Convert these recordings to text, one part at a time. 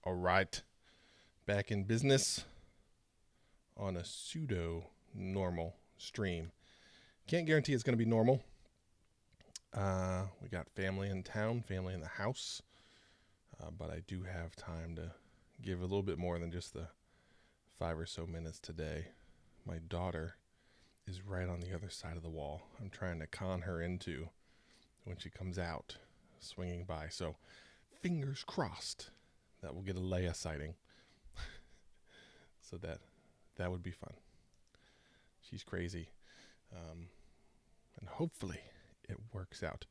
All right, back in business on a pseudo normal stream. Can't guarantee it's going to be normal. We got family in town, family in the house, but I do have time to give a little bit more than just the 5 or so minutes today. My daughter is right on the other side of the wall. I'm trying to con her into when she comes out swinging by. So, fingers crossed that we'll get a Leia sighting. So that would be fun. She's crazy. Um, and hopefully it works out.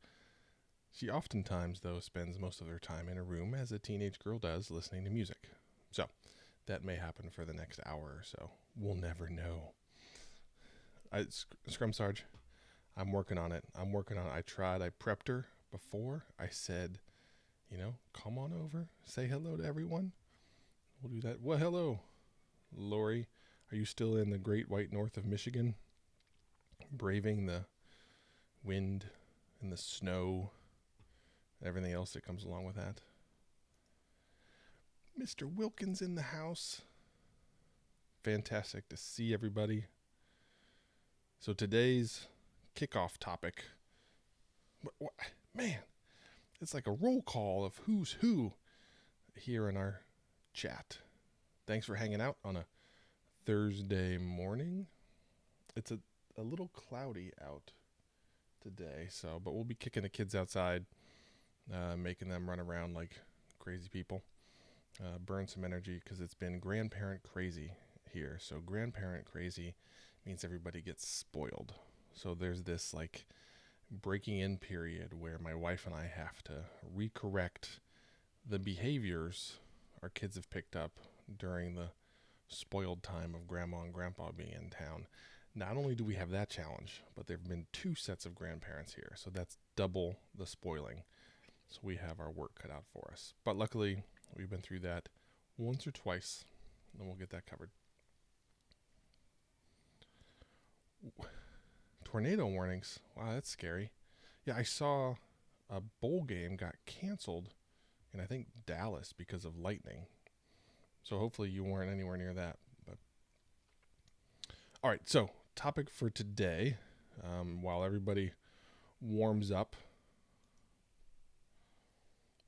She oftentimes, though, spends most of her time in a room, as a teenage girl does, listening to music. So that may happen for the next hour or so. We'll never know. Scrum Sarge, I'm working on it. I tried. I prepped her before. I said, come on over. Say hello to everyone. We'll do that. Well, hello, Lori. Are you still in the great white north of Michigan, braving the wind and the snow and everything else that comes along with that? Mr. Wilkins in the house. Fantastic to see everybody. So today's kickoff topic, man, it's like a roll call of who's who here in our chat. Thanks for hanging out on a Thursday morning. It's a little cloudy out today, but we'll be kicking the kids outside, making them run around like crazy people, burn some energy because it's been grandparent crazy here. So grandparent crazy means everybody gets spoiled. So there's this like breaking in period where my wife and I have to recorrect the behaviors our kids have picked up during the spoiled time of grandma and grandpa being in town. Not only do we have that challenge, but there have been 2 sets of grandparents here. So that's double the spoiling. So we have our work cut out for us. But luckily, we've been through that once or twice, and we'll get that covered. Tornado warnings. Wow, that's scary. Yeah, I saw a bowl game got canceled in, I think, Dallas because of lightning. So hopefully you weren't anywhere near that. But all right, so topic for today, while everybody warms up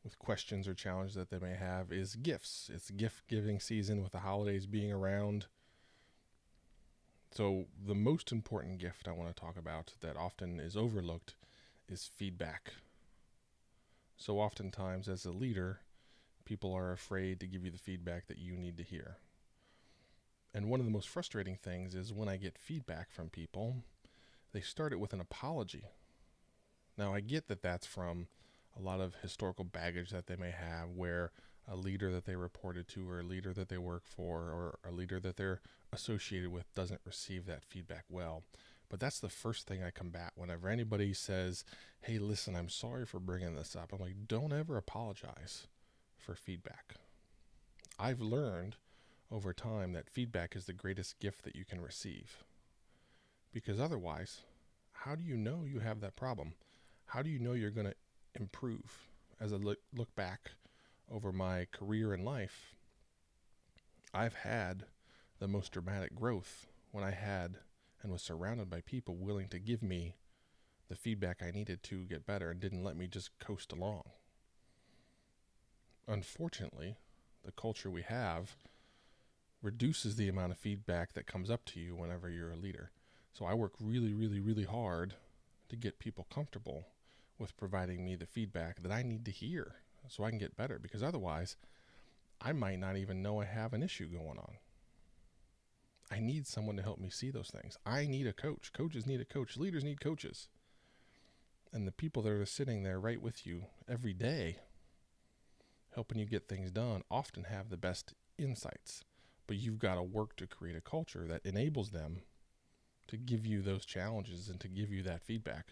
with questions or challenges that they may have, is gifts. It's gift giving season with the holidays being around. So the most important gift I want to talk about that often is overlooked is feedback. So oftentimes as a leader, people are afraid to give you the feedback that you need to hear. And one of the most frustrating things is when I get feedback from people, they start it with an apology. Now I get that that's from a lot of historical baggage that they may have, where a leader that they reported to or a leader that they work for or a leader that they're associated with doesn't receive that feedback well. But that's the first thing I combat whenever anybody says, hey, listen, I'm sorry for bringing this up. I'm like, don't ever apologize for feedback. I've learned over time that feedback is the greatest gift that you can receive. Because otherwise, how do you know you have that problem? How do you know you're going to improve? As I look back over my career in life, I've had the most dramatic growth when I had and was surrounded by people willing to give me the feedback I needed to get better and didn't let me just coast along. Unfortunately, the culture we have reduces the amount of feedback that comes up to you whenever you're a leader. So I work really, really, really hard to get people comfortable with providing me the feedback that I need to hear so I can get better, because otherwise I might not even know I have an issue going on. I need someone to help me see those things. I need a coach. Coaches need a coach. Leaders need coaches. And the people that are sitting there right with you every day, helping you get things done, often have the best insights. But you've got to work to create a culture that enables them to give you those challenges and to give you that feedback.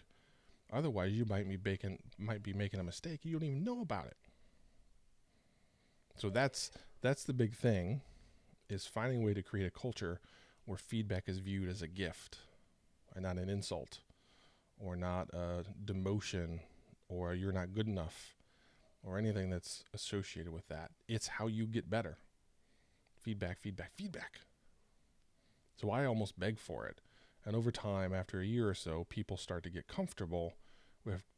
Otherwise, you might be making a mistake. You don't even know about it. So that's the big thing, is finding a way to create a culture where feedback is viewed as a gift and not an insult or not a demotion or you're not good enough. or anything that's associated with that. It's how you get better. Feedback, feedback, feedback. So I almost beg for it. And over time, after a year or so, people start to get comfortable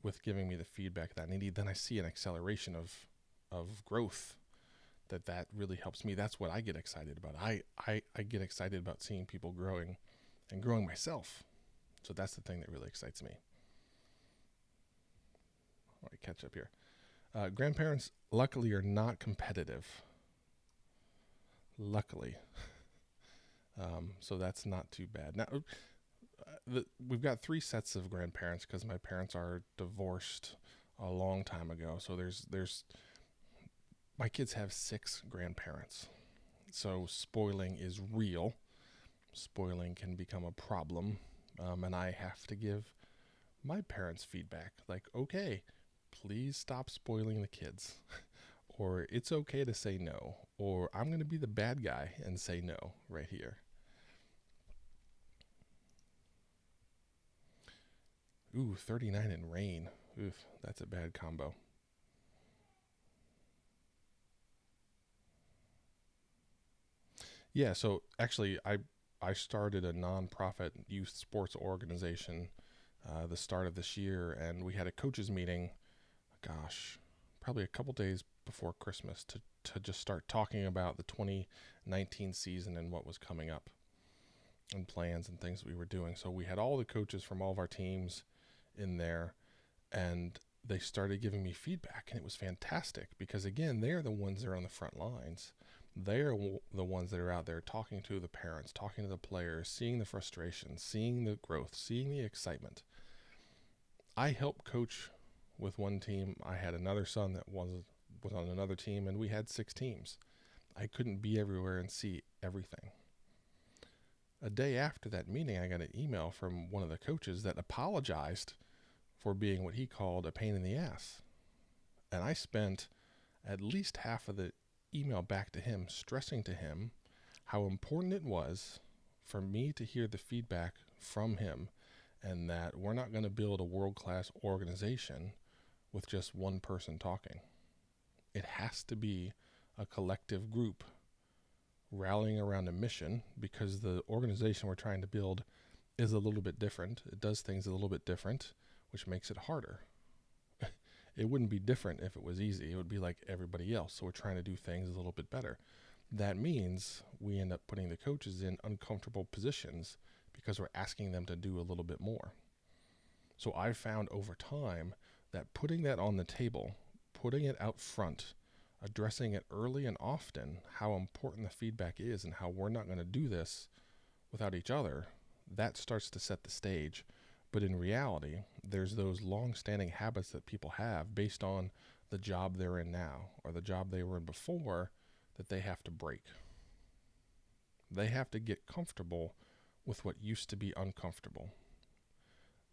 with giving me the feedback that I need. Then I see an acceleration of growth that really helps me. That's what I get excited about. I get excited about seeing people growing and growing myself. So that's the thing that really excites me. All right, catch up here. Grandparents, luckily, are not competitive. Luckily. So that's not too bad. Now, we've got 3 sets of grandparents because my parents are divorced a long time ago. So there's my kids have 6 grandparents. So spoiling is real. Spoiling can become a problem. And I have to give my parents feedback like, okay, please stop spoiling the kids. Or it's okay to say no. Or I'm going to be the bad guy and say no right here. Ooh, 39 in rain. Oof, that's a bad combo. Yeah, so actually, I started a nonprofit youth sports organization the start of this year, and we had a coaches meeting. Gosh, probably a couple days before Christmas to just start talking about the 2019 season and what was coming up, and plans and things we were doing. So we had all the coaches from all of our teams in there, and they started giving me feedback, and it was fantastic because, again, they're the ones that are on the front lines. They're the ones that are out there talking to the parents, talking to the players, seeing the frustration, seeing the growth, seeing the excitement. I helped coach with one team. I had another son that was on another team, and we had 6 teams. I couldn't be everywhere and see everything. A day after that meeting, I got an email from one of the coaches that apologized for being what he called a pain in the ass. And I spent at least half of the email back to him, stressing to him how important it was for me to hear the feedback from him, and that we're not going to build a world-class organization with just one person talking. It has to be a collective group rallying around a mission, because the organization we're trying to build is a little bit different. It does things a little bit different, which makes it harder. It wouldn't be different if it was easy. It would be like everybody else. So we're trying to do things a little bit better. That means we end up putting the coaches in uncomfortable positions because we're asking them to do a little bit more. So I've found over time that putting that on the table, putting it out front, addressing it early and often, how important the feedback is and how we're not going to do this without each other, that starts to set the stage. But in reality, there's those long-standing habits that people have based on the job they're in now or the job they were in before that they have to break. They have to get comfortable with what used to be uncomfortable.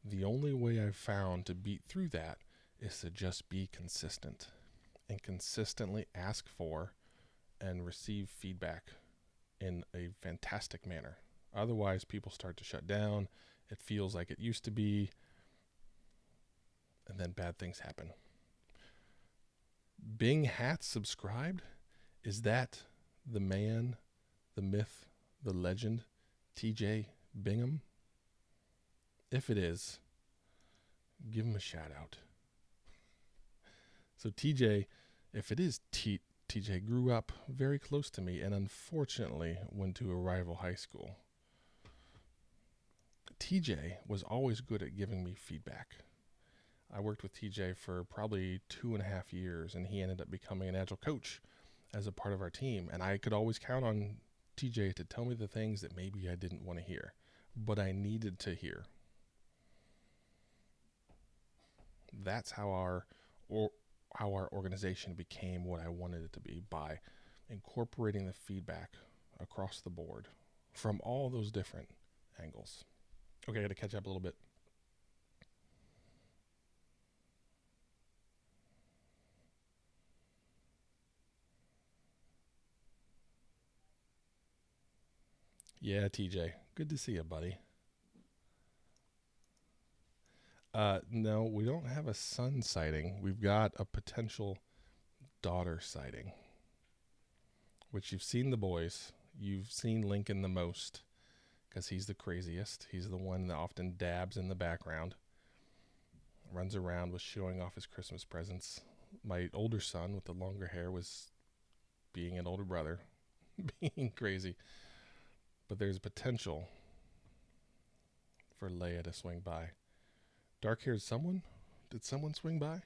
The only way I've found to beat through that is to just be consistent and consistently ask for and receive feedback in a fantastic manner. Otherwise, people start to shut down. It feels like it used to be, and then bad things happen. Bing Hats subscribed? Is that the man, the myth, the legend, TJ Bingham? If it is, give him a shout out. So TJ, if it is TJ, grew up very close to me and unfortunately went to a rival high school. TJ was always good at giving me feedback. I worked with TJ for probably 2.5 years, and he ended up becoming an agile coach as a part of our team. And I could always count on TJ to tell me the things that maybe I didn't want to hear, but I needed to hear. That's how our organization became what I wanted it to be, by incorporating the feedback across the board from all those different angles. Okay, I got to catch up a little bit. Yeah, TJ, good to see you, buddy. No, we don't have a sun sighting. We've got a potential daughter sighting, which you've seen the boys. You've seen Lincoln the most because he's the craziest. He's the one that often dabs in the background, runs around with showing off his Christmas presents. My older son with the longer hair was being an older brother, being crazy. But there's potential for Leia to swing by. Dark-haired someone? Did someone swing by?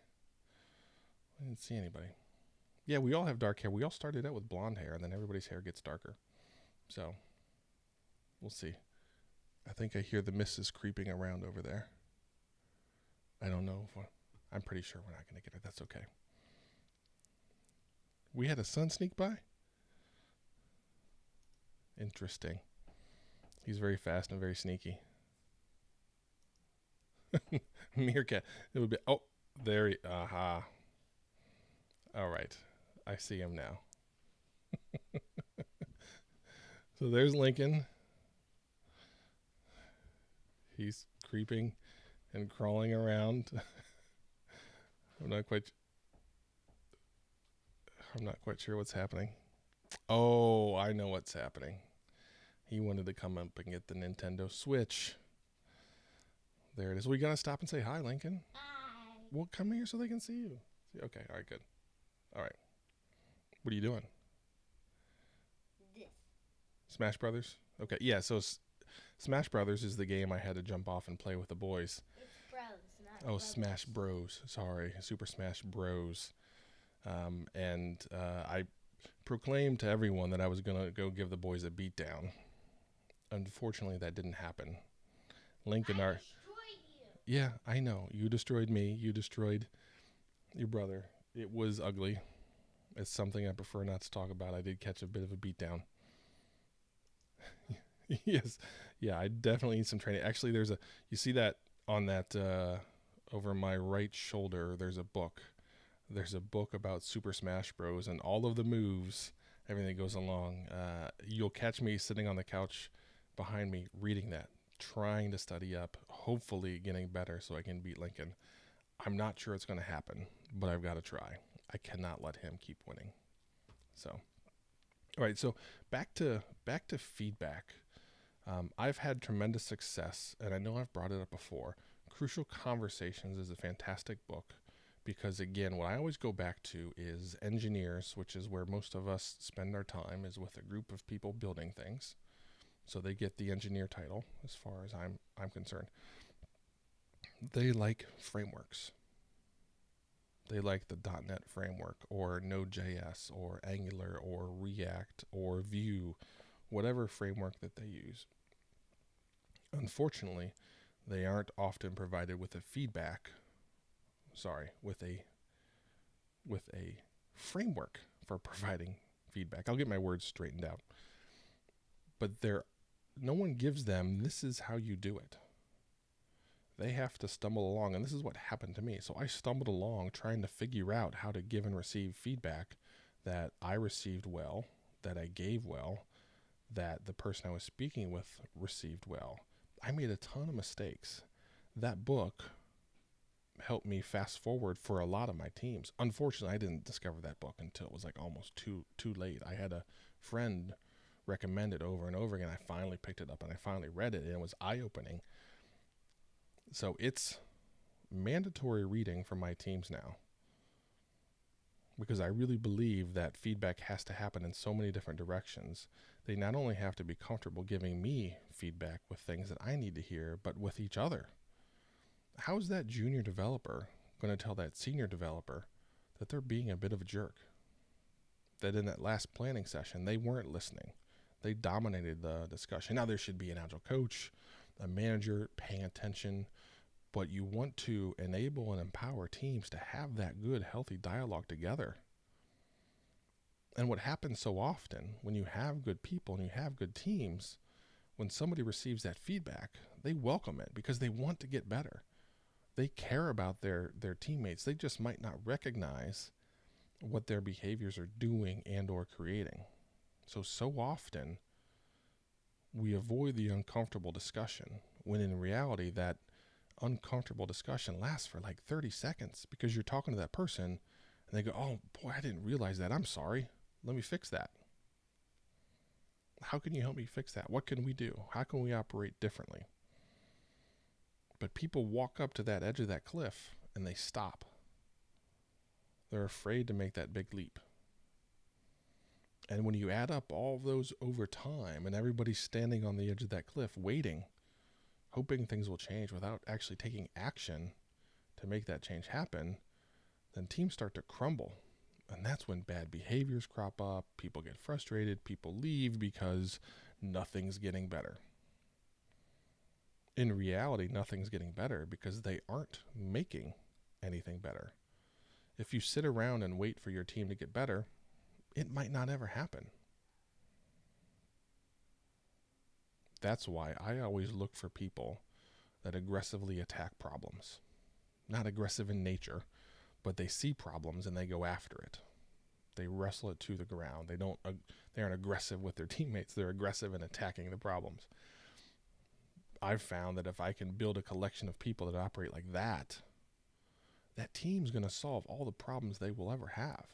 I didn't see anybody. Yeah, we all have dark hair. We all started out with blonde hair, and then everybody's hair gets darker. So, we'll see. I think I hear the missus creeping around over there. I don't know. I'm pretty sure we're not going to get her. That's okay. We had a son sneak by? Interesting. He's very fast and very sneaky. Meerkat. It would be, oh, there he, aha. All right. I see him now. So there's Lincoln. He's creeping and crawling around. I'm not quite sure what's happening. Oh, I know what's happening. He wanted to come up and get the Nintendo Switch. There it is. We got to stop and say hi, Lincoln. Hi. Well, come here so they can see you. Okay, all right, good. All right. What are you doing? This. Smash Brothers? Okay, yeah, so Smash Brothers is the game I had to jump off and play with the boys. It's Bros, not Oh, brothers. Smash Bros. Sorry, Super Smash Bros. I proclaimed to everyone that I was going to go give the boys a beatdown. Unfortunately, that didn't happen. Lincoln, I destroyed you. yeah, I know. You destroyed me. You destroyed your brother. It was ugly. It's something I prefer not to talk about. I did catch a bit of a beatdown. Yes. Yeah, I definitely need some training. Actually, you see that on that, over my right shoulder, there's a book. There's a book about Super Smash Bros. And all of the moves, everything that goes along. You'll catch me sitting on the couch behind me reading that, trying to study up, hopefully getting better so I can beat Lincoln. I'm not sure it's going to happen, but I've got to try. I cannot let him keep winning. So, all right. So back to feedback. I've had tremendous success, and I know I've brought it up before. Crucial Conversations is a fantastic book because, again, what I always go back to is engineers, which is where most of us spend our time, is with a group of people building things. So they get the engineer title as far as I'm concerned. They like frameworks. They like the .NET framework or Node.js or Angular or React or Vue, whatever framework that they use. Unfortunately, they aren't often provided with with a framework for providing feedback. I'll get my words straightened out. But no one gives them, this is how you do it. They have to stumble along, and this is what happened to me. So I stumbled along trying to figure out how to give and receive feedback that I received well, that I gave well, that the person I was speaking with received well. I made a ton of mistakes. That book helped me fast forward for a lot of my teams. Unfortunately, I didn't discover that book until it was like almost too late. I had a friend recommend it over and over again. I finally picked it up and I finally read it, and it was eye-opening. So it's mandatory reading for my teams now, because I really believe that feedback has to happen in so many different directions. They not only have to be comfortable giving me feedback with things that I need to hear, but with each other. How is that junior developer going to tell that senior developer that they're being a bit of a jerk? That in that last planning session, they weren't listening. They dominated the discussion. Now, there should be an agile coach, a manager paying attention, but you want to enable and empower teams to have that good, healthy dialogue together. And what happens so often when you have good people and you have good teams, when somebody receives that feedback, they welcome it because they want to get better. They care about their teammates. They just might not recognize what their behaviors are doing and or creating. So often we avoid the uncomfortable discussion when in reality that uncomfortable discussion lasts for like 30 seconds because you're talking to that person And they go, oh boy, I didn't realize that. I'm sorry. Let me fix that. How can you help me fix that? What can we do? How can we operate differently? But people walk up to that edge of that cliff and they stop. They're afraid to make that big leap. And when you add up all of those over time and everybody's standing on the edge of that cliff waiting, hoping things will change without actually taking action to make that change happen, then teams start to crumble. And that's when bad behaviors crop up, people get frustrated, people leave because nothing's getting better. In reality, nothing's getting better because they aren't making anything better. If you sit around and wait for your team to get better, it might not ever happen. That's why I always look for people that aggressively attack problems. Not aggressive in nature, but they see problems and they go after it. They wrestle it to the ground. They aren't aggressive with their teammates. They're aggressive in attacking the problems. I've found that if I can build a collection of people that operate like that, that team's going to solve all the problems they will ever have.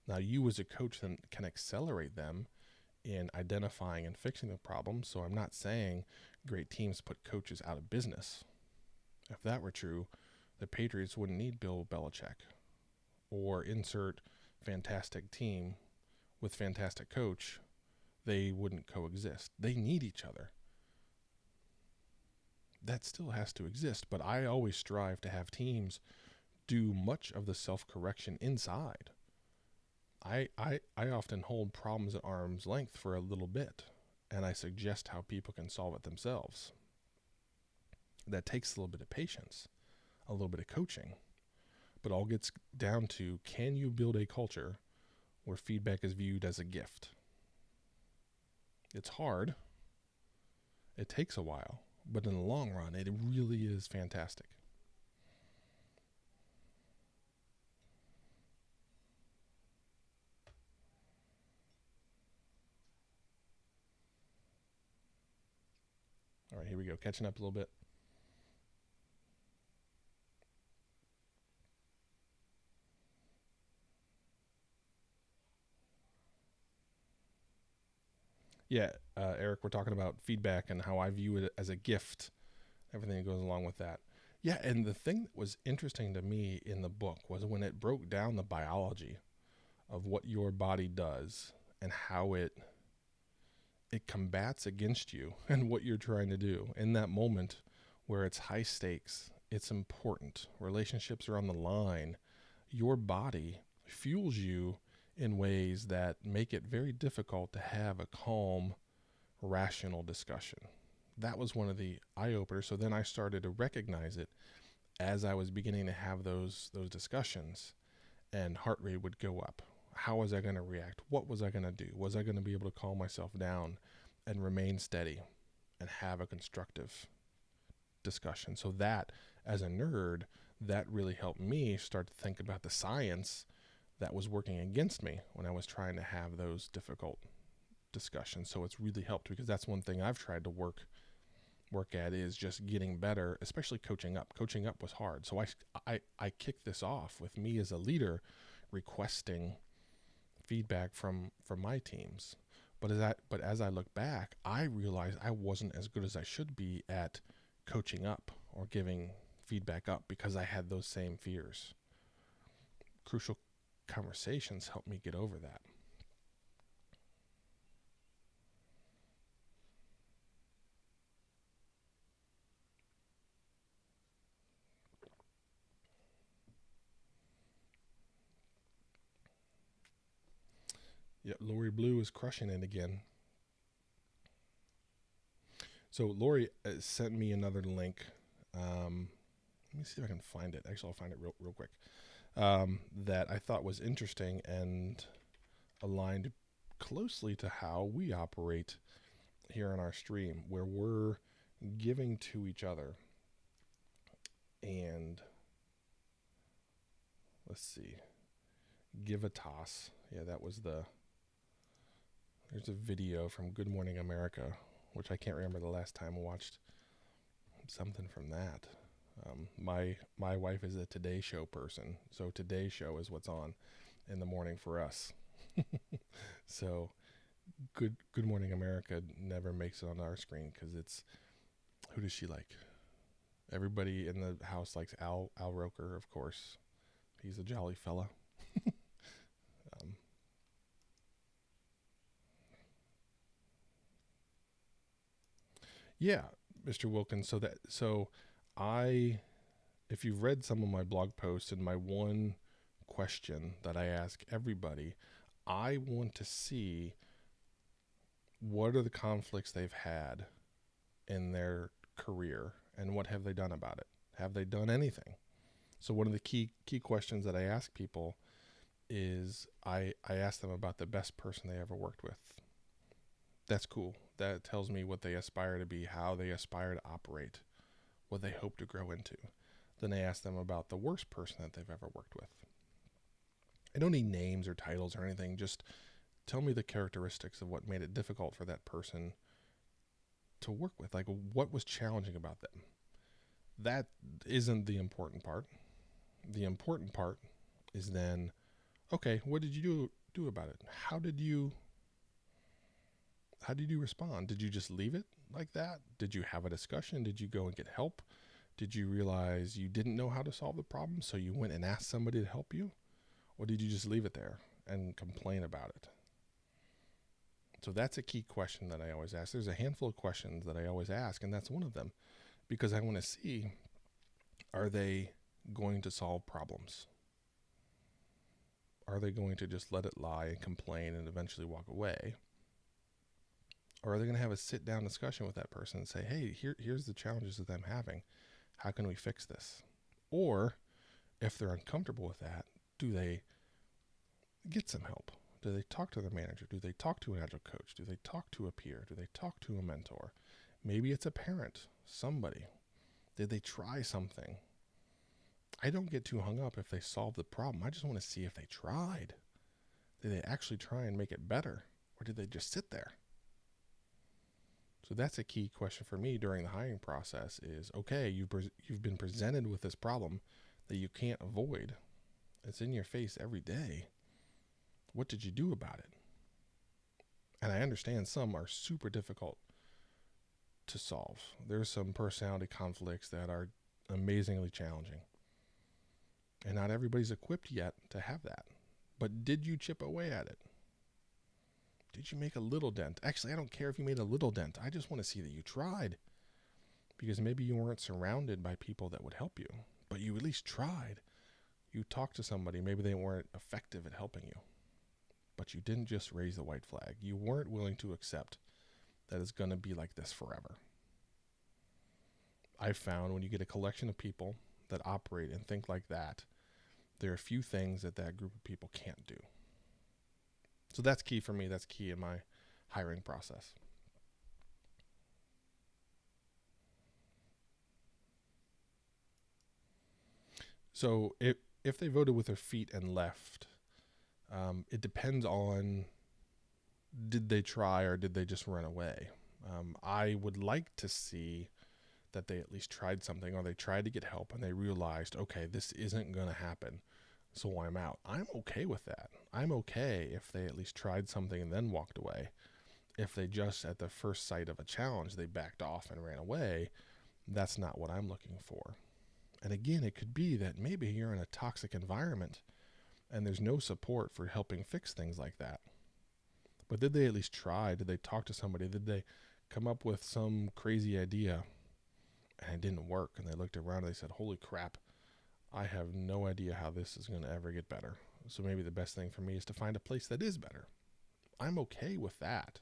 Now, you as a coach then can accelerate them in identifying and fixing the problems. So I'm not saying great teams put coaches out of business. If that were true, the Patriots wouldn't need Bill Belichick or insert fantastic team with fantastic coach. They wouldn't coexist. They need each other. That still has to exist, but I always strive to have teams do much of the self-correction inside. I often hold problems at arm's length for a little bit, and I suggest how people can solve it themselves. That takes a little bit of patience, a little bit of coaching, but all gets down to, can you build a culture where feedback is viewed as a gift? It's hard. It takes a while, but in the long run, it really is fantastic. All right, here we go. Catching up a little bit. Yeah, Eric, we're talking about feedback and how I view it as a gift, everything that goes along with that. Yeah, and the thing that was interesting to me in the book was when it broke down the biology of what your body does and how it combats against you and what you're trying to do. In that moment where it's high stakes, it's important, relationships are on the line, your body fuels you in ways that make it very difficult to have a calm, rational discussion. That was one of the eye-openers. So then I started to recognize it as I was beginning to have those discussions, and heart rate would go up. How was I going to react? What was I going to do? Was I going to be able to calm myself down and remain steady and have a constructive discussion? So that, as a nerd, that really helped me start to think about the science that was working against me when I was trying to have those difficult discussions. So it's really helped, because that's one thing I've tried to work at, is just getting better, especially coaching up. Coaching up was hard. So I kicked this off with me as a leader requesting feedback from my teams. But as I look back, I realized I wasn't as good as I should be at coaching up or giving feedback up, because I had those same fears. Crucial conversations helped me get over that. Yeah, Lori Blue is crushing it again. So Lori sent me another link. Let me see if I can find it. Actually, I'll find it real quick. That I thought was interesting and aligned closely to how we operate here on our stream, where we're giving to each other. And let's see, give a toss. Yeah, that was there's a video from Good Morning America, which I can't remember the last time I watched something from that. My wife is a Today Show person, so Today Show is what's on in the morning for us. So Good Morning America never makes it on our screen because it's, who does she like? Everybody in the house likes Al Roker, of course. He's a jolly fella. um, yeah, Mr. Wilkins. I, if you've read some of my blog posts and my one question that I ask everybody, I want to see what are the conflicts they've had in their career and what have they done about it? Have they done anything? So one of the key questions that I ask people is I ask them about the best person they ever worked with. That's cool. That tells me what they aspire to be, how they aspire to operate, what they hope to grow into. Then I ask them about the worst person that they've ever worked with. I don't need names or titles or anything. Just tell me the characteristics of what made it difficult for that person to work with. Like, what was challenging about them? That isn't the important part. The important part is then, okay, what did you do about it? How did you respond? Did you just leave it like that? Did you have a discussion? Did you go and get help? Did you realize you didn't know how to solve the problem, so you went and asked somebody to help you? Or did you just leave it there and complain about it? So that's a key question that I always ask. There's a handful of questions that I always ask, and that's one of them, because I want to see, are they going to solve problems? Are they going to just let it lie and complain and eventually walk away? Or are they going to have a sit-down discussion with that person and say, hey, here's the challenges that I'm having. How can we fix this? Or if they're uncomfortable with that, do they get some help? Do they talk to their manager? Do they talk to an agile coach? Do they talk to a peer? Do they talk to a mentor? Maybe it's a parent, somebody. Did they try something? I don't get too hung up if they solve the problem. I just want to see if they tried. Did they actually try and make it better? Or did they just sit there? So that's a key question for me during the hiring process is, okay, you've been presented with this problem that you can't avoid. It's in your face every day. What did you do about it? And I understand some are super difficult to solve. There's some personality conflicts that are amazingly challenging. And not everybody's equipped yet to have that. But did you chip away at it? Did you make a little dent? Actually, I don't care if you made a little dent. I just want to see that you tried. Because maybe you weren't surrounded by people that would help you, but you at least tried. You talked to somebody. Maybe they weren't effective at helping you, but you didn't just raise the white flag. You weren't willing to accept that it's going to be like this forever. I've found when you get a collection of people that operate and think like that, there are a few things that group of people can't do. So that's key for me. That's key in my hiring process. So if they voted with their feet and left, it depends on, did they try or did they just run away? I would like to see that they at least tried something, or they tried to get help and they realized, okay, this isn't going to happen, so I'm out. I'm okay with that. I'm okay if they at least tried something and then walked away. If they just, at the first sight of a challenge, they backed off and ran away, that's not what I'm looking for. And again, it could be that maybe you're in a toxic environment and there's no support for helping fix things like that. But did they at least try? Did they talk to somebody? Did they come up with some crazy idea and it didn't work? And they looked around and they said, holy crap, I have no idea how this is going to ever get better. So maybe the best thing for me is to find a place that is better. I'm okay with that,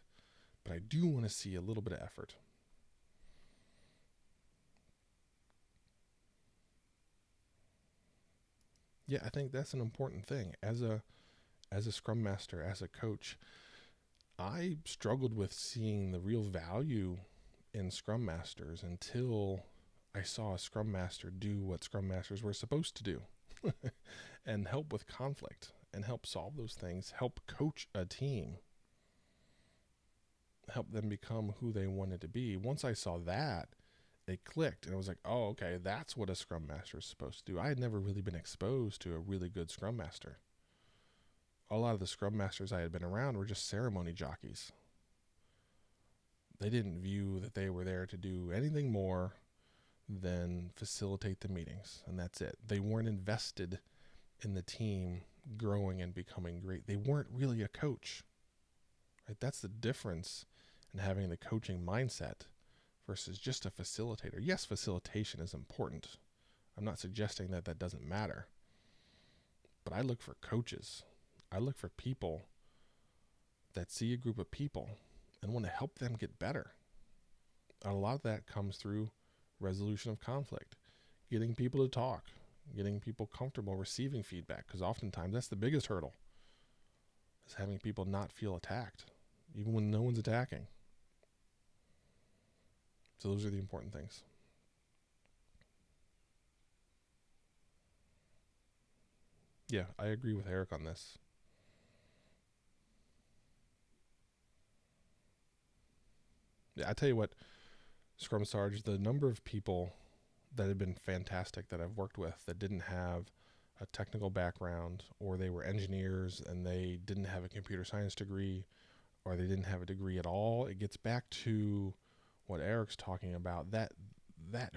but I do want to see a little bit of effort. Yeah, I think that's an important thing. As a Scrum Master, as a coach, I struggled with seeing the real value in Scrum Masters until I saw a Scrum Master do what Scrum Masters were supposed to do and help with conflict and help solve those things, help coach a team, help them become who they wanted to be. Once I saw that, it clicked, and I was like, oh, okay, that's what a Scrum Master is supposed to do. I had never really been exposed to a really good Scrum Master. A lot of the Scrum Masters I had been around were just ceremony jockeys. They didn't view that they were there to do anything more than facilitate the meetings, and that's it. They weren't invested in the team growing and becoming great. They weren't really a coach. Right? That's the difference in having the coaching mindset versus just a facilitator. Yes, facilitation is important. I'm not suggesting that that doesn't matter. But I look for coaches. I look for people that see a group of people and want to help them get better. And a lot of that comes through resolution of conflict, getting people to talk, getting people comfortable receiving feedback, because oftentimes that's the biggest hurdle, is having people not feel attacked, even when no one's attacking. So those are the important things. Yeah, I agree with Eric on this. Yeah, I tell you what, Scrum Sarge, the number of people that have been fantastic that I've worked with that didn't have a technical background, or they were engineers and they didn't have a computer science degree, or they didn't have a degree at all, it gets back to what Eric's talking about, that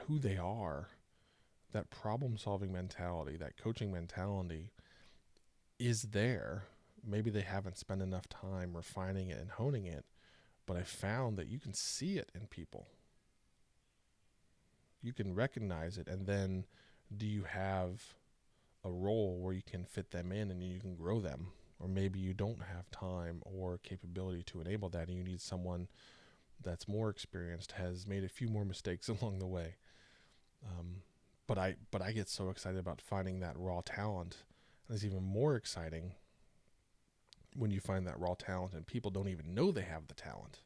who they are, that problem solving mentality, that coaching mentality is there. Maybe they haven't spent enough time refining it and honing it, but I found that you can see it in people. You can recognize it, and then do you have a role where you can fit them in and you can grow them? Or maybe you don't have time or capability to enable that, and you need someone that's more experienced, has made a few more mistakes along the way. But I get so excited about finding that raw talent. And it's even more exciting when you find that raw talent and people don't even know they have the talent.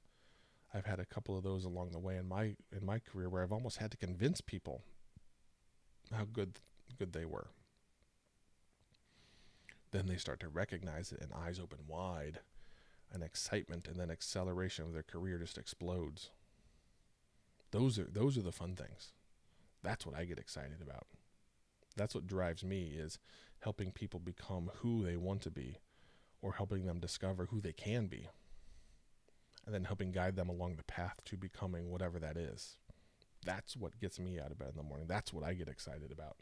I've had a couple of those along the way in my career where I've almost had to convince people how good they were. Then they start to recognize it, and eyes open wide, and excitement and then acceleration of their career just explodes. Those are the fun things. That's what I get excited about. That's what drives me, is helping people become who they want to be, or helping them discover who they can be, and then helping guide them along the path to becoming whatever that is. That's what gets me out of bed in the morning. That's what I get excited about.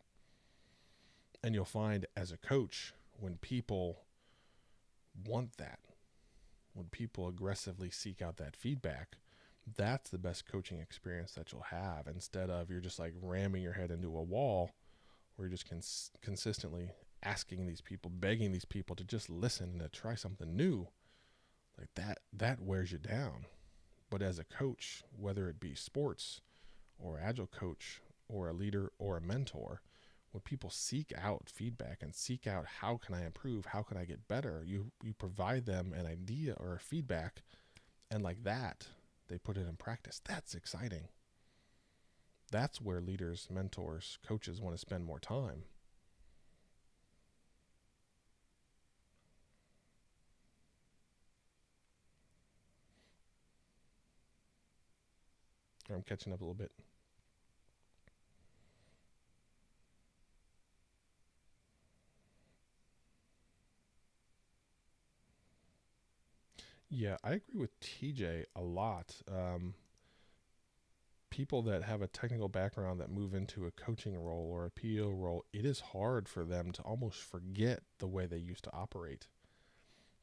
And you'll find as a coach, when people want that, when people aggressively seek out that feedback, that's the best coaching experience that you'll have, instead of you're just like ramming your head into a wall, where you're just consistently asking these people, begging these people to just listen and to try something new. Like that wears you down. But as a coach, whether it be sports or agile coach or a leader or a mentor, when people seek out feedback and seek out, how can I improve? How can I get better? You provide them an idea or a feedback, and like that, they put it in practice. That's exciting. That's where leaders, mentors, coaches want to spend more time. I'm catching up a little bit. Yeah, I agree with TJ a lot. People that have a technical background that move into a coaching role or a PO role, it is hard for them to almost forget the way they used to operate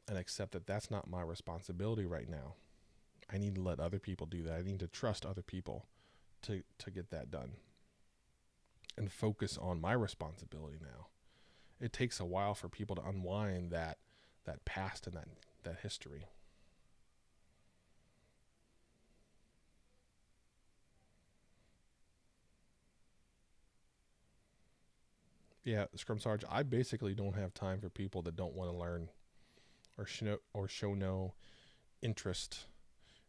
and accept that that's not my responsibility right now. I need to let other people do that. I need to trust other people to get that done and focus on my responsibility now. It takes a while for people to unwind that past and that history. Yeah, Scrum Sarge, I basically don't have time for people that don't want to learn or show no interest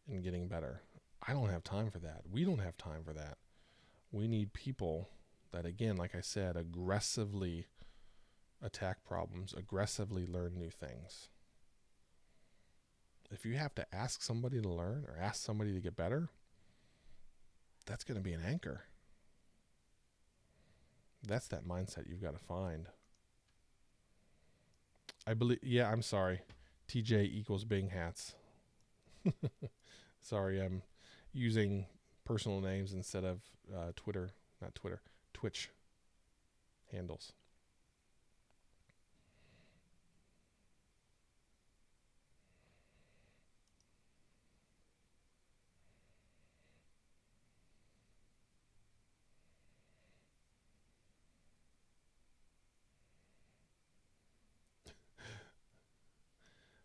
in getting better. I don't have time for that. We don't have time for that. We need people that, again, like I said, aggressively attack problems, aggressively learn new things. If you have to ask somebody to learn or ask somebody to get better, that's going to be an anchor. That's that mindset you've got to find. I believe, yeah, I'm sorry. TJ equals Bing hats. Sorry, I'm using personal names instead of Twitch handles.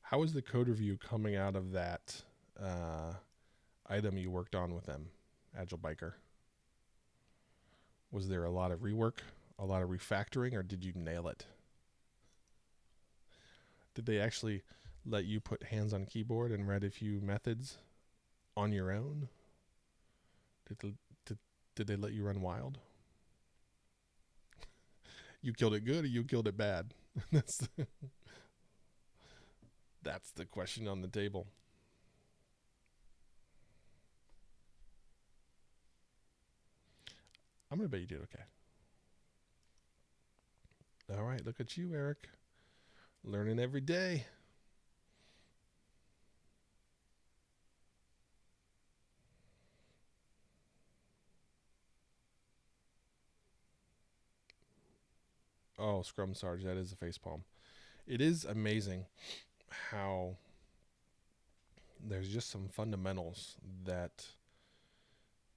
How was the code review coming out of that item you worked on with them, Agile Biker? Was there a lot of rework, a lot of refactoring, or did you nail it? Did they actually let you put hands on keyboard and write a few methods on your own? Did they let you run wild? You killed it good or you killed it bad? That's the question on the table. I'm going to bet you did okay. All right, look at you, Eric. Learning every day. Oh, Scrum Sarge, that is a facepalm. It is amazing how there's just some fundamentals that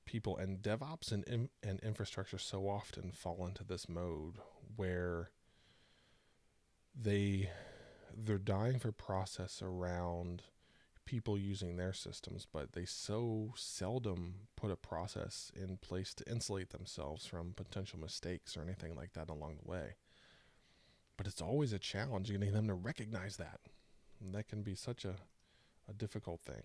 people and DevOps and infrastructure so often fall into this mode where they're dying for process around people using their systems, but they so seldom put a process in place to insulate themselves from potential mistakes or anything like that along the way. But it's always a challenge getting them to recognize that. And that can be such a difficult thing.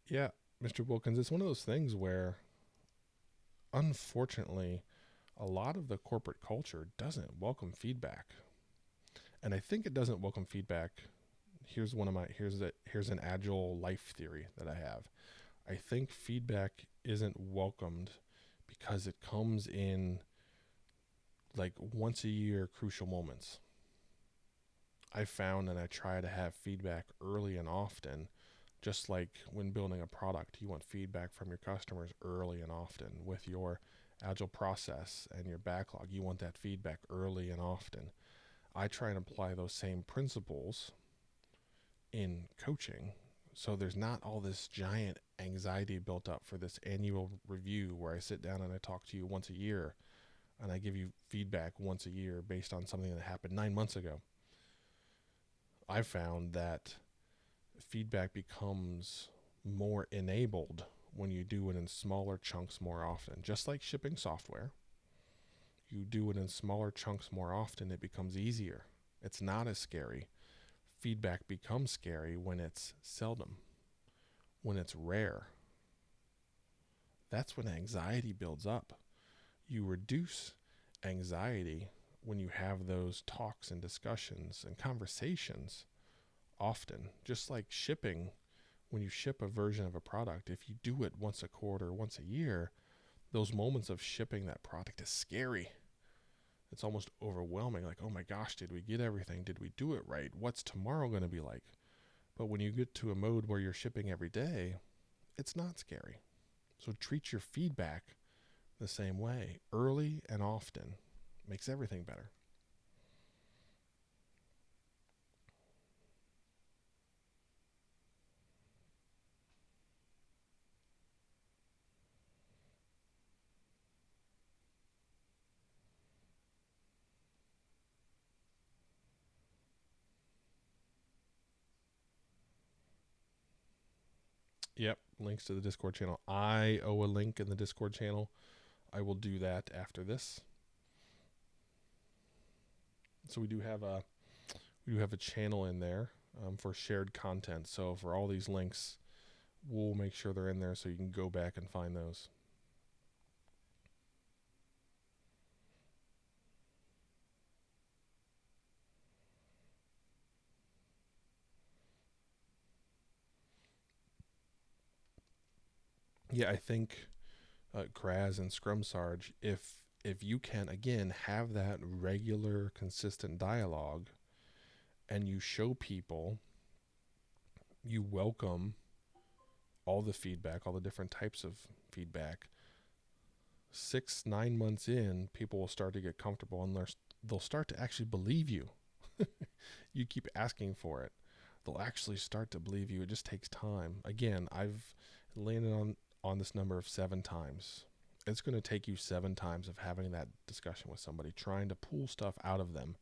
Yeah, Mr. Wilkins, it's one of those things where, unfortunately, a lot of the corporate culture doesn't welcome feedback. And I think it doesn't welcome feedback. Here's an agile life theory that I have. I think feedback isn't welcomed because it comes in like once a year crucial moments. I found that I try to have feedback early and often, just like when building a product. You want feedback from your customers early and often. With your agile process and your backlog, you want that feedback early and often. I try and apply those same principles in coaching, so there's not all this giant anxiety built up for this annual review where I sit down and I talk to you once a year and I give you feedback once a year based on something that happened 9 months ago. I found that feedback becomes more enabled when you do it in smaller chunks more often. Just like shipping software, you do it in smaller chunks more often, it becomes easier. It's not as scary. Feedback becomes scary when it's seldom, when it's rare. That's when anxiety builds up. You reduce anxiety when you have those talks and discussions and conversations often. Just like shipping, when you ship a version of a product, if you do it once a quarter, once a year, those moments of shipping that product is scary. It's almost overwhelming. Like, oh my gosh, did we get everything? Did we do it right? What's tomorrow going to be like? But when you get to a mode where you're shipping every day, it's not scary. So treat your feedback the same way. Early and often makes everything better. Yep, links to the Discord channel. I owe a link in the Discord channel. I will do that after this. So we do have a channel in there for shared content. So for all these links, we'll make sure they're in there so you can go back and find those. Yeah, I think Kraz and Scrum Sarge, if you can again have that regular, consistent dialogue, and you show people, you welcome all the feedback, all the different types of feedback. 6-9 months in, people will start to get comfortable, and they'll start to actually believe you. You keep asking for it, they'll actually start to believe you. It just takes time. Again, I've landed on this number of 7 times. It's going to take you 7 times of having that discussion with somebody, trying to pull stuff out of them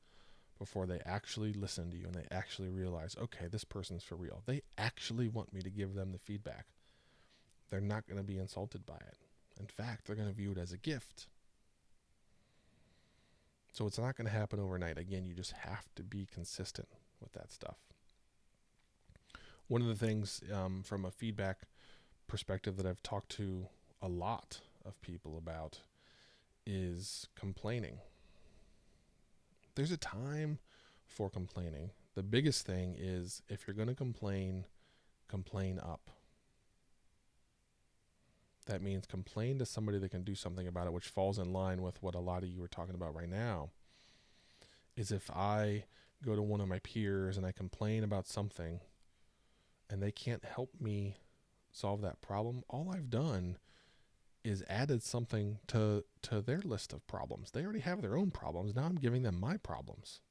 before they actually listen to you and they actually realize, okay, this person's for real. They actually want me to give them the feedback. They're not going to be insulted by it. In fact, they're going to view it as a gift. So it's not going to happen overnight. Again, you just have to be consistent with that stuff. One of the things from a feedback perspective that I've talked to a lot of people about is complaining. There's a time for complaining. The biggest thing is, if you're going to complain, complain up. That means complain to somebody that can do something about it, which falls in line with what a lot of you are talking about right now. Is if I go to one of my peers and I complain about something and they can't help me solve that problem, all I've done is added something to their list of problems. They already have their own problems. Now I'm giving them my problems.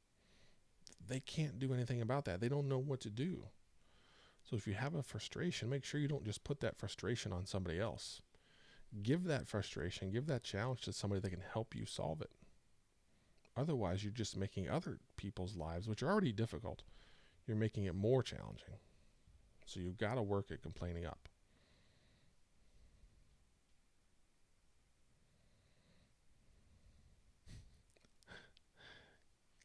They can't do anything about that. They don't know what to do. So if you have a frustration, make sure you don't just put that frustration on somebody else. Give that frustration, give that challenge to somebody that can help you solve it. Otherwise, you're just making other people's lives, which are already difficult, you're making it more challenging. So you've got to work at complaining up.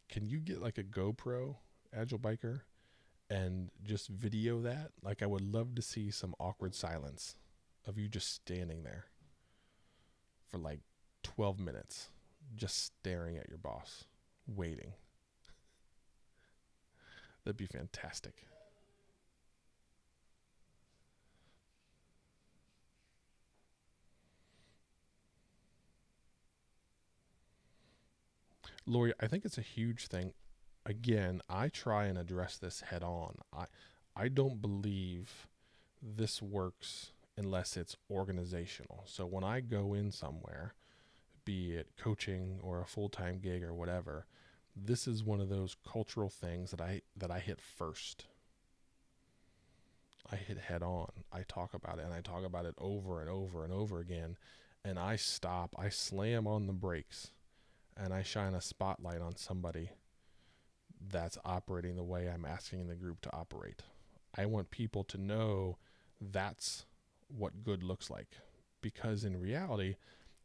Can you get like a GoPro, Agile Biker, and just video that? Like, I would love to see some awkward silence of you just standing there for like 12 minutes, just staring at your boss, waiting. That'd be fantastic. Lori, I think it's a huge thing. Again, I try and address this head on. I don't believe this works unless it's organizational. So when I go in somewhere, be it coaching or a full-time gig or whatever, this is one of those cultural things that I hit first. I hit head on. I talk about it, and I talk about it over and over and over again. And I stop, I slam on the brakes, and I shine a spotlight on somebody that's operating the way I'm asking the group to operate. I want people to know that's what good looks like. Because in reality,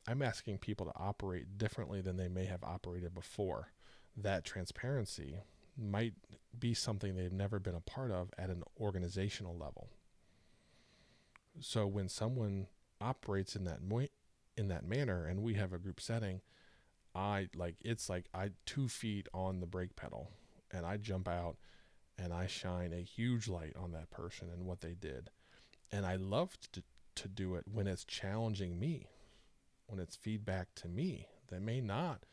I'm asking people to operate differently than they may have operated before. That transparency might be something they've never been a part of at an organizational level. So when someone operates in that manner, and we have a group setting, it's like I 2 feet on the brake pedal, and I jump out and I shine a huge light on that person and what they did. And I love to do it when it's challenging me, when it's feedback to me that may not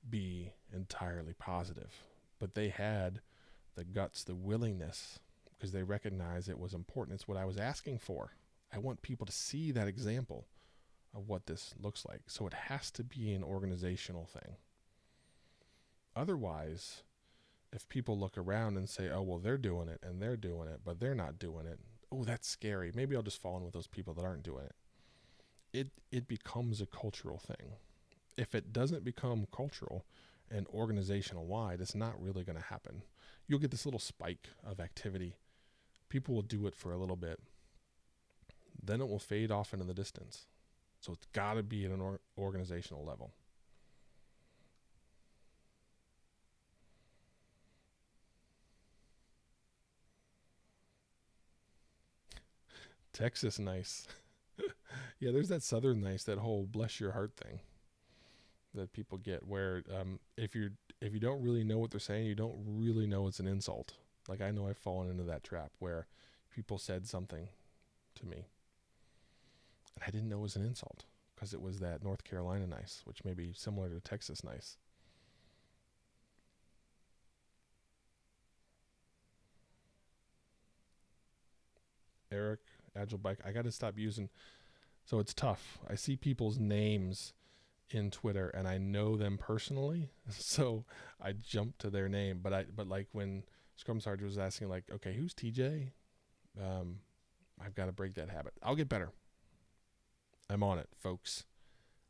be entirely positive, but they had the guts, the willingness, because they recognize it was important. It's what I was asking for. I want people to see that example of what this looks like. So it has to be an organizational thing. Otherwise, if people look around and say, oh, well, they're doing it and they're doing it, but they're not doing it, oh, that's scary. Maybe I'll just fall in with those people that aren't doing it. It becomes a cultural thing. If it doesn't become cultural and organizational wide, it's not really going to happen. You'll get this little spike of activity. People will do it for a little bit. Then it will fade off into the distance. So it's got to be at an organizational level. Texas nice. Yeah, there's that Southern nice, that whole bless your heart thing that people get, where if you don't really know what they're saying, you don't really know it's an insult. Like, I know I've fallen into that trap where people said something to me, And I didn't know it was an insult because it was that North Carolina nice, which may be similar to Texas nice. Eric, Agile Bike. I got to stop using. So it's tough. I see people's names in Twitter and I know them personally, so I jump to their name. But like when Scrum Sarge was asking, like, okay, who's TJ? I've got to break that habit. I'll get better. I'm on it, folks.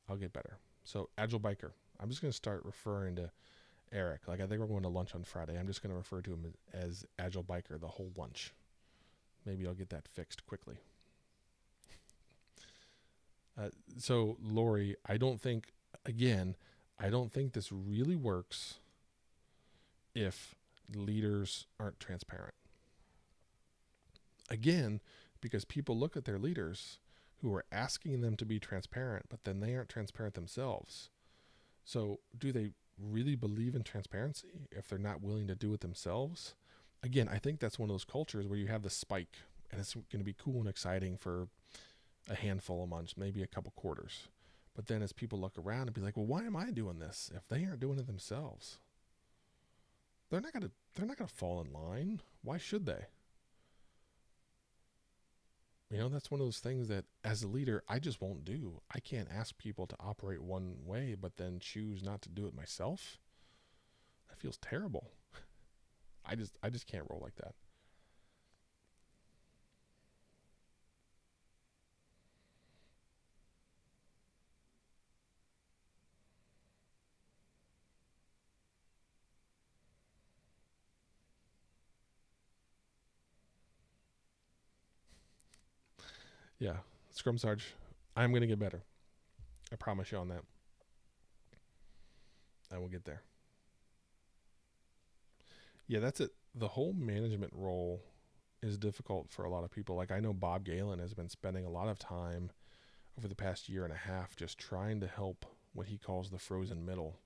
I'll get better. So Agile Biker. I'm just going to start referring to Eric. Like I think we're going to lunch on Friday. I'm just going to refer to him as Agile Biker the whole lunch. Maybe I'll get that fixed quickly. So Lori, I don't think this really works if leaders aren't transparent. Again, because people look at their leaders who are asking them to be transparent, but then they aren't transparent themselves. So do they really believe in transparency if they're not willing to do it themselves? Again, I think that's one of those cultures where you have the spike and it's going to be cool and exciting for a handful of months, maybe a couple quarters. But then as people look around and be like, well, why am I doing this if they aren't doing it themselves? They're not going to fall in line. Why should they? You know, that's one of those things that as a leader, I just won't do. I can't ask people to operate one way, but then choose not to do it myself. That feels terrible. I just can't roll like that. Yeah, Scrum Sarge, I'm going to get better. I promise you on that. I will get there. Yeah, that's it. The whole management role is difficult for a lot of people. Like I know Bob Galen has been spending a lot of time over the past year and a half just trying to help what he calls the frozen middle.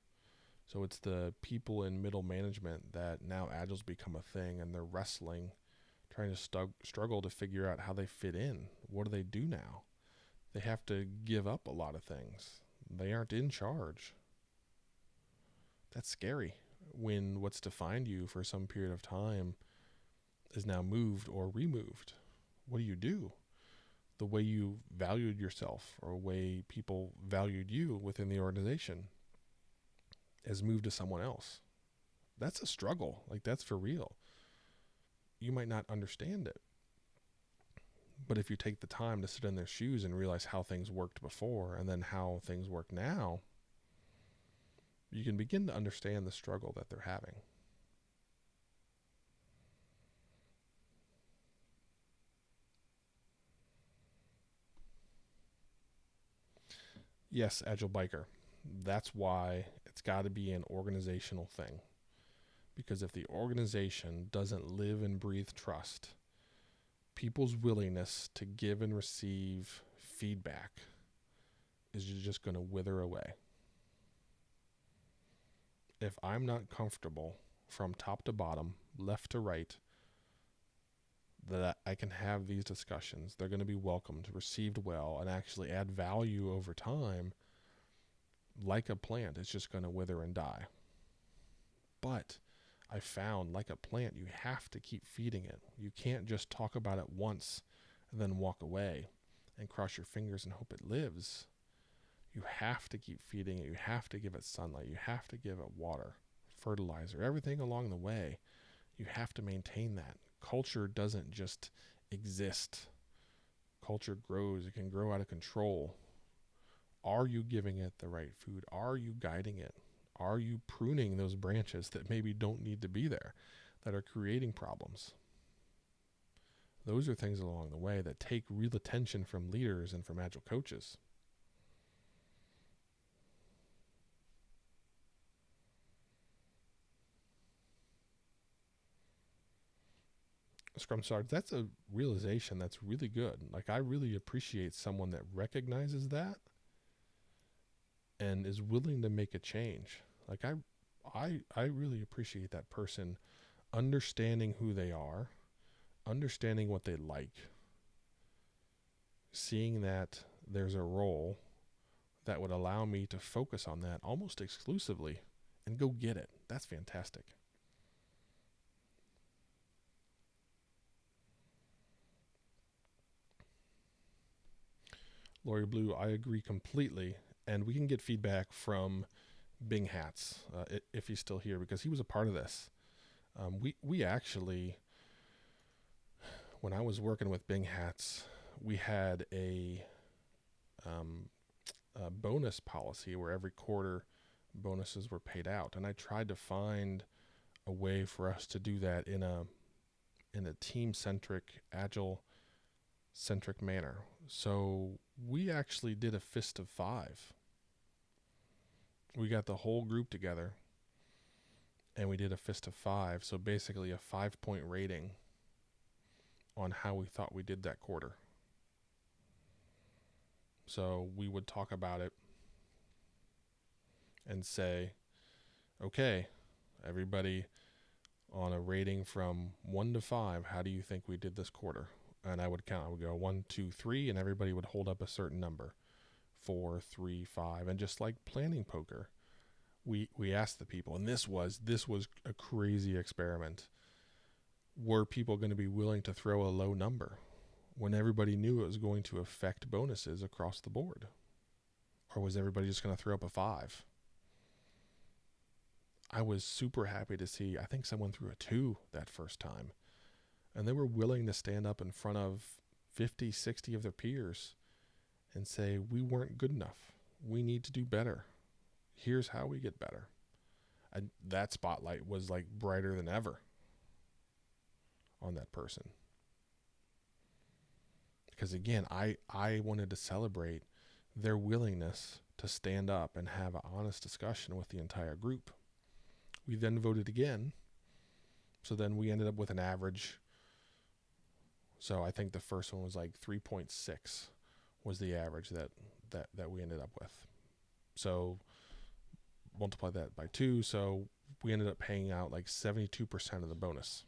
So it's the people in middle management that now Agile's become a thing and they're wrestling, trying to struggle to figure out how they fit in. What do they do now? They have to give up a lot of things. They aren't in charge. That's scary when what's defined you for some period of time is now moved or removed. What do? The way you valued yourself or the way people valued you within the organization has moved to someone else. That's a struggle. Like that's for real. You might not understand it. But if you take the time to sit in their shoes and realize how things worked before and then how things work now, you can begin to understand the struggle that they're having. Yes, Agile Biker. That's why it's got to be an organizational thing. Because if the organization doesn't live and breathe trust, people's willingness to give and receive feedback is just going to wither away. If I'm not comfortable from top to bottom, left to right, that I can have these discussions, they're going to be welcomed, received well, and actually add value over time, like a plant, it's just going to wither and die. But I found, like a plant, you have to keep feeding it. You can't just talk about it once and then walk away and cross your fingers and hope it lives. You have to keep feeding it. You have to give it sunlight. You have to give it water, fertilizer, everything along the way. You have to maintain that. Culture doesn't just exist. Culture grows. It can grow out of control. Are you giving it the right food? Are you guiding it? Are you pruning those branches that maybe don't need to be there, that are creating problems? Those are things along the way that take real attention from leaders and from Agile coaches. Scrum Sarge, that's a realization that's really good. Like I really appreciate someone that recognizes that and is willing to make a change. Like I really appreciate that person understanding who they are, understanding what they like, seeing that there's a role that would allow me to focus on that almost exclusively and go get it. That's fantastic. Lori Blue, I agree completely. And we can get feedback from Bing Hats if he's still here, because he was a part of this. We actually, when I was working with Bing Hats, we had a bonus policy where every quarter bonuses were paid out, and I tried to find a way for us to do that in a team-centric, agile-centric manner. So we actually did a fist of 5. We got the whole group together and we did a fist of 5. So basically a 5-point rating on how we thought we did that quarter. So we would talk about it and say, okay, everybody, on a rating from 1 to 5, how do you think we did this quarter? And I would count. I would go 1, 2, 3, and everybody would hold up a certain number. 4, 3, 5, and just like planning poker, we asked the people, and this was a crazy experiment. Were people going to be willing to throw a low number when everybody knew it was going to affect bonuses across the board? Or was everybody just going to throw up a 5? I was super happy to see, I think someone threw a 2 that first time. And they were willing to stand up in front of 50, 60 of their peers and say, we weren't good enough. We need to do better. Here's how we get better. And that spotlight was like brighter than ever on that person. Because again, I wanted to celebrate their willingness to stand up and have an honest discussion with the entire group. We then voted again. So then we ended up with an average. So I think the first one was like 3.6 was the average that we ended up with. So multiply that by 2. So we ended up paying out like 72% of the bonus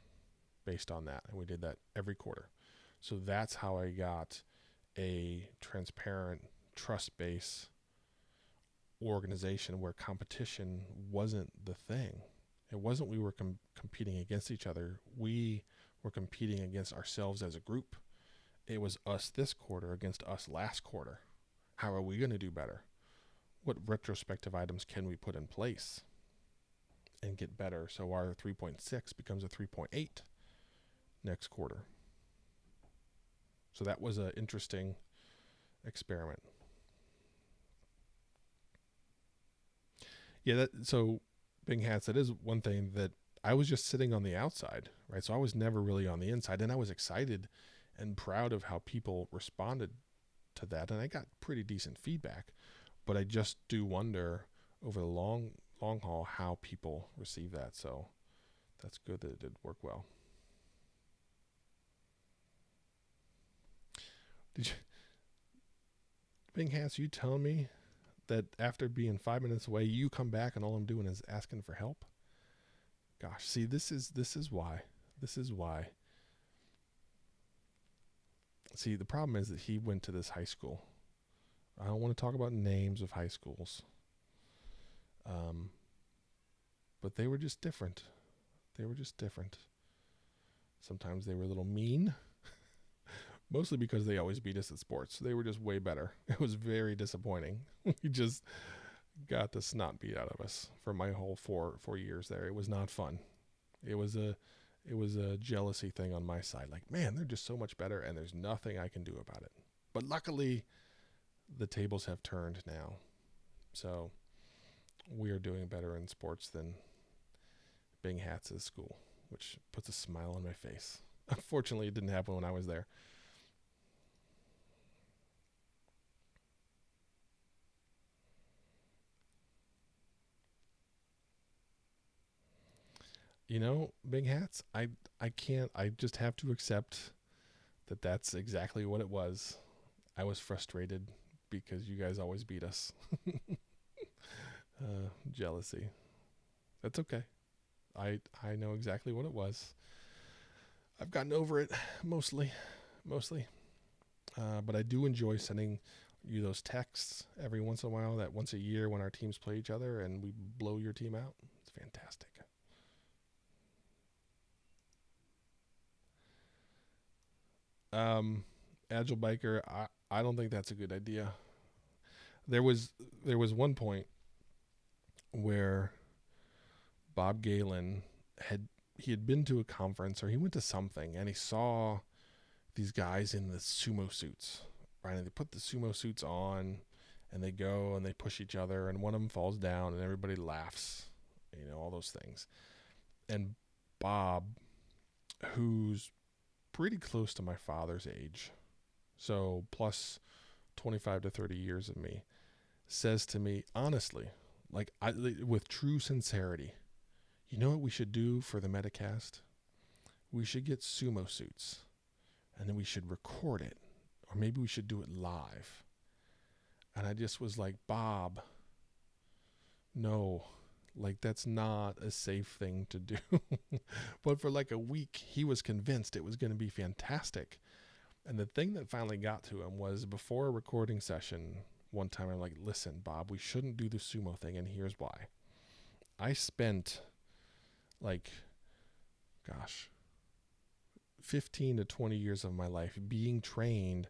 based on that. And we did that every quarter. So that's how I got a transparent, trust-based organization where competition wasn't the thing. It wasn't we were competing against each other. We were competing against ourselves as a group. It was us this quarter against us last quarter. How are we going to do better? What retrospective items can we put in place and get better so our 3.6 becomes a 3.8 next quarter? So that was an interesting experiment. Yeah, so Bing Hats, that is one thing that I was just sitting on the outside, right? So I was never really on the inside, and I was excited and proud of how people responded to that, and I got pretty decent feedback. But I just do wonder over the long haul how people receive that. So that's good that it did work well. Did you, Bing Hats, you telling me that after being 5 minutes away, you come back and all I'm doing is asking for help? Gosh, see, this is why. This is why. See, the problem is that he went to this high school. I don't want to talk about names of high schools. But they were just different. They were just different. Sometimes they were a little mean. Mostly because they always beat us at sports. They were just way better. It was very disappointing. We just got the snot beat out of us for my whole four years there. It was not fun. It was a jealousy thing on my side. Like, man, they're just so much better and there's nothing I can do about it. But luckily, the tables have turned now. So we are doing better in sports than Bing Hats' school, which puts a smile on my face. Unfortunately, it didn't happen when I was there. You know, Big Hats, I can't, I just have to accept that that's exactly what it was. I was frustrated because you guys always beat us. Jealousy. That's okay. I know exactly what it was. I've gotten over it mostly. But I do enjoy sending you those texts every once in a while, that once a year when our teams play each other and we blow your team out. It's fantastic. Agile Biker, I don't think that's a good idea. There was one point where Bob Galen had been to a conference, or he went to something, and he saw these guys in the sumo suits, right? And they put the sumo suits on, and they go and they push each other, and one of them falls down, and everybody laughs, all those things. And Bob, who's pretty close to my father's age, so plus 25 to 30 years of me, says to me honestly, like with true sincerity, you know what we should do for the Metacast? We should get sumo suits, and then we should record it, or maybe we should do it live. And I just was like, Bob, no, like that's not a safe thing to do. But for like a week, he was convinced it was going to be fantastic. And the thing that finally got to him was before a recording session one time, I'm like, listen, Bob, we shouldn't do the sumo thing, and here's why. I spent 15 to 20 years of my life being trained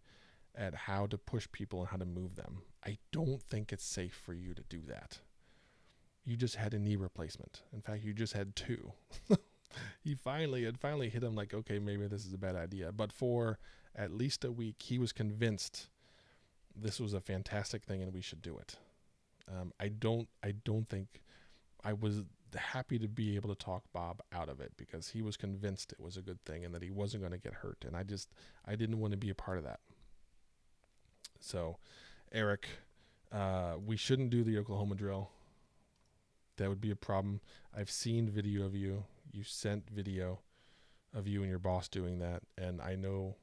at how to push people and how to move them. I don't think it's safe for you to do that. You just had a knee replacement. In fact, you just had 2. It finally hit him like, okay, maybe this is a bad idea. But for at least a week, he was convinced this was a fantastic thing and we should do it. I don't think I was happy to be able to talk Bob out of it, because he was convinced it was a good thing and that he wasn't going to get hurt. And I didn't want to be a part of that. So, Eric, we shouldn't do the Oklahoma drill. That would be a problem. I've seen video of you. You sent video of you and your boss doing that, and I know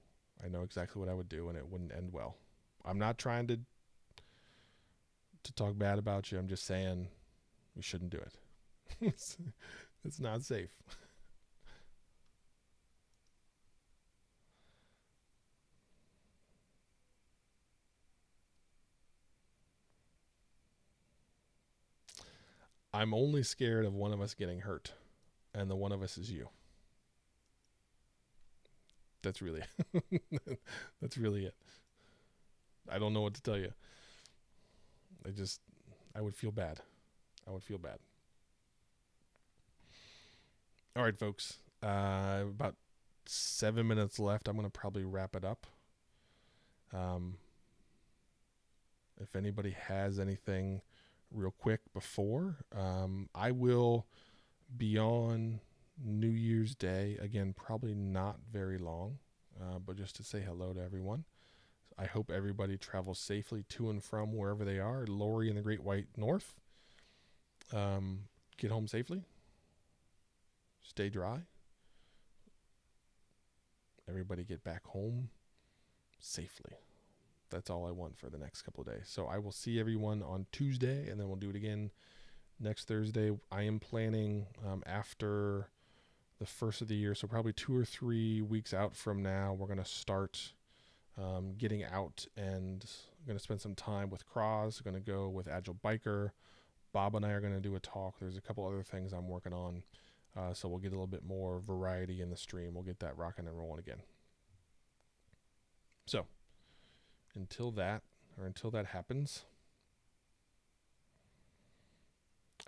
exactly what I would do, and it wouldn't end well. I'm not trying to talk bad about you. I'm just saying we shouldn't do it. It's not safe. I'm only scared of one of us getting hurt, and the one of us is you. That's really it. I don't know what to tell you. I would feel bad. All right, folks. About 7 minutes left. I'm going to probably wrap it up. If anybody has anything real quick before, I will be on New Year's Day. Again, probably not very long, but just to say hello to everyone. I hope everybody travels safely to and from wherever they are. Lori in the Great White North. Get home safely. Stay dry. Everybody get back home safely. That's all I want for the next couple of days. So I will see everyone on Tuesday, and then we'll do it again next Thursday. I am planning after the first of the year, so probably 2 or 3 weeks out from now, we're going to start getting out, and I'm going to spend some time with Cross. Going to go with Agile Biker. Bob and I are going to do a talk. There's a couple other things I'm working on, so we'll get a little bit more variety in the stream. We'll get that rocking and rolling again. So until that happens,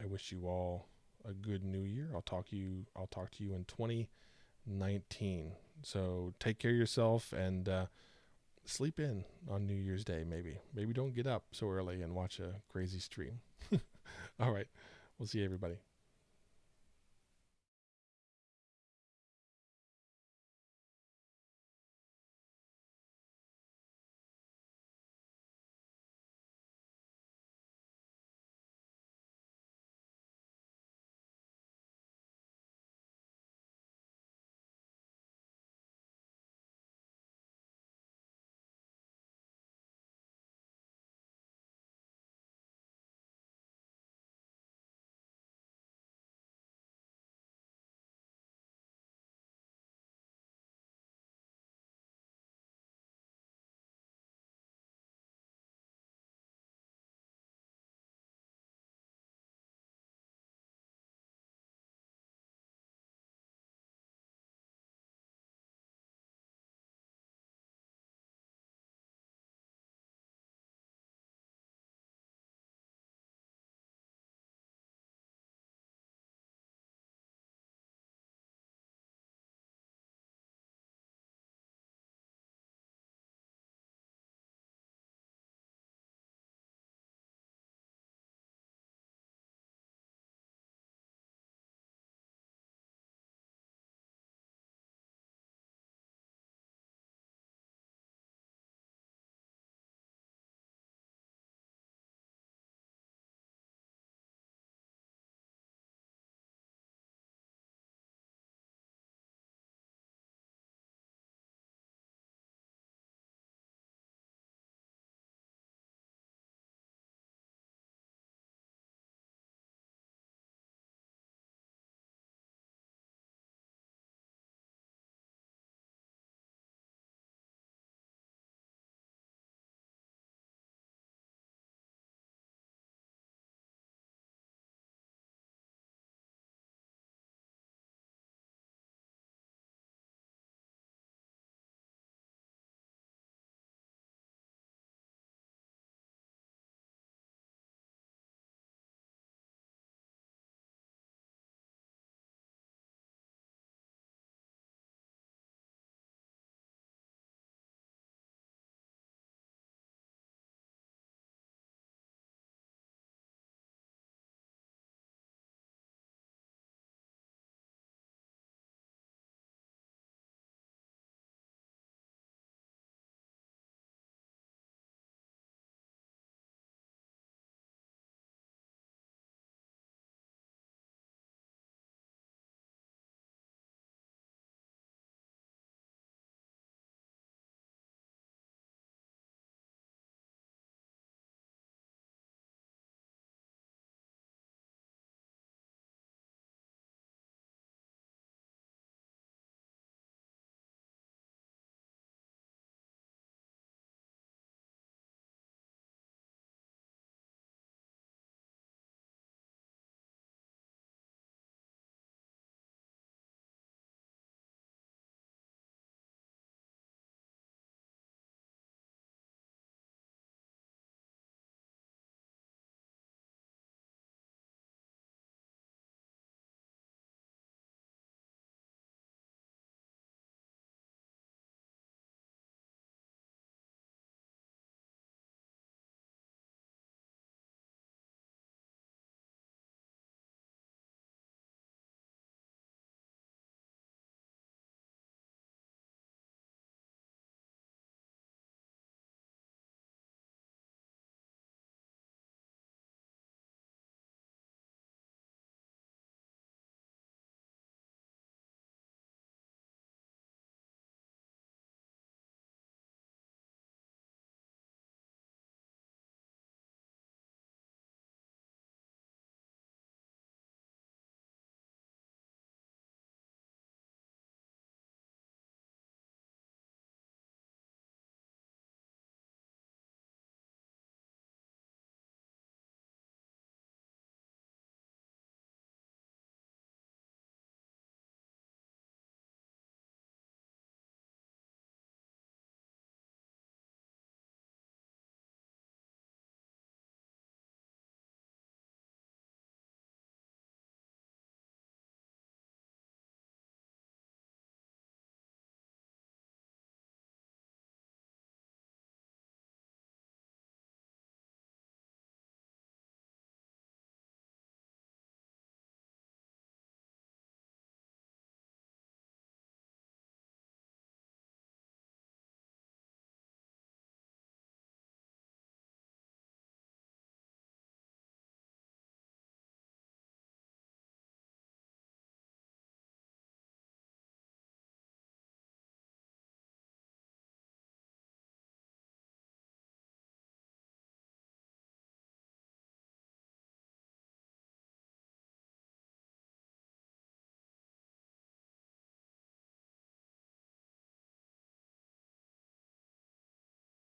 I wish you all a good new year. I'll talk to you in 2019. So take care of yourself, and sleep in on New Year's Day. Maybe don't get up so early and watch a crazy stream. All right, we'll see everybody.